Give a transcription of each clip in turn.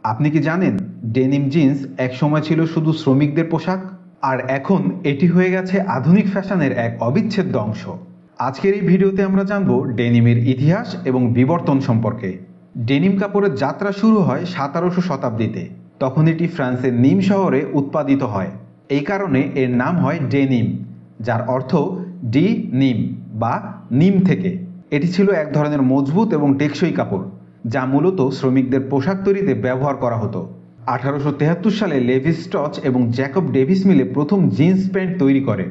আপনি কি জানেন ডেনিম জিন্স একসময় ছিল শুধু শ্রমিকদের পোশাক, আর এখন এটি হয়ে গেছে আধুনিক ফ্যাশনের এক অবিচ্ছেদ্য অংশ। আজকের এই ভিডিওতে আমরা জানব ডেনিমের ইতিহাস এবং বিবর্তন সম্পর্কে। ডেনিম কাপড়ের যাত্রা শুরু হয় 17শো শতাব্দীতে। তখন এটি ফ্রান্সের নিম শহরে উৎপাদিত হয়। এই কারণে এর নাম হয় ডেনিম, যার অর্থ ডি নিম বা নিম থেকে। এটি ছিল এক ধরনের মজবুত এবং টেকসই কাপড়, যা মূলত শ্রমিকদের পোশাক তৈরিতে ব্যবহার করা হতো। 1873 সালে লেভি স্ট্রচ এবং জ্যাকব ডেভিস মিলে প্রথম জিন্স প্যান্ট তৈরি করে।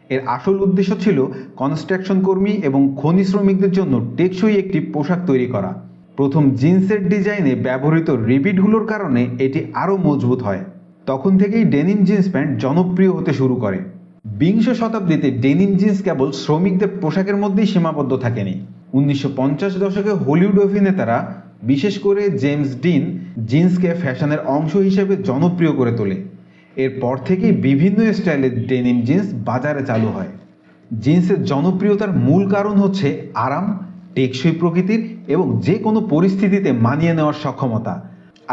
এর আসল উদ্দেশ্য ছিল কনস্ট্রাকশন কর্মী এবং খনি শ্রমিকদের জন্য টেকসই একটি পোশাক তৈরি করা। প্রথম জিন্সের ডিজাইনে ব্যবহৃত রিবিটগুলোর কারণে এটি আরও মজবুত হয়। তখন থেকেই ডেনিম জিন্স প্যান্ট জনপ্রিয় হতে শুরু করে। বিংশ শতাব্দীতে ডেনিম জিন্স কেবল শ্রমিকদের পোশাকের মধ্যেই সীমাবদ্ধ থাকেনি। 1950 দশকে হলিউড অভিনেতারা, বিশেষ করে জেমস ডিন, জিন্সকে ফ্যাশনের অংশ হিসেবে জনপ্রিয় করে তোলে। এরপর থেকেই বিভিন্ন স্টাইলের ডেনিম জিন্স বাজারে চালু হয়। জিন্সের জনপ্রিয়তার মূল কারণ হচ্ছে আরাম, টেকসই প্রকৃতির এবং যে কোনো পরিস্থিতিতে মানিয়ে নেওয়ার সক্ষমতা।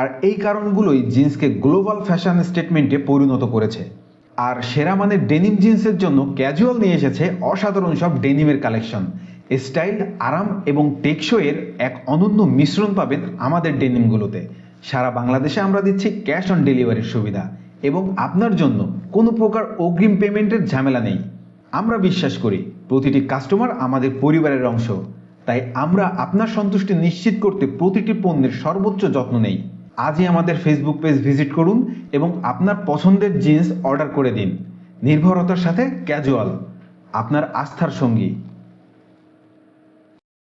আর এই কারণগুলোই জিন্সকে গ্লোবাল ফ্যাশন স্টেটমেন্টে পরিণত করেছে। আর সেরা মানের ডেনিম জিন্সের জন্য ক্যাজুয়াল নিয়ে এসেছে অসাধারণ সব ডেনিমের কালেকশন। স্টাইল, আরাম এবং টেকসইয়ের এক অনন্য মিশ্রণ পাবেন আমাদের ডেনিমগুলোতে। সারা বাংলাদেশে আমরা দিচ্ছি ক্যাশ অন ডেলিভারির সুবিধা, এবং আপনার জন্য কোনো প্রকার অগ্রিম পেমেন্টের ঝামেলা নেই। আমরা বিশ্বাস করি প্রতিটি কাস্টমার আমাদের পরিবারের অংশ, তাই আমরা আপনার সন্তুষ্টি নিশ্চিত করতে প্রতিটি পণ্যের সর্বোচ্চ যত্ন নেই। আজই আমাদের ফেসবুক পেজ ভিজিট করুন এবং আপনার পছন্দের জিন্স অর্ডার করে দিন। নির্ভরতার সাথে ক্যাজুয়াল, আপনার আস্থার সঙ্গী।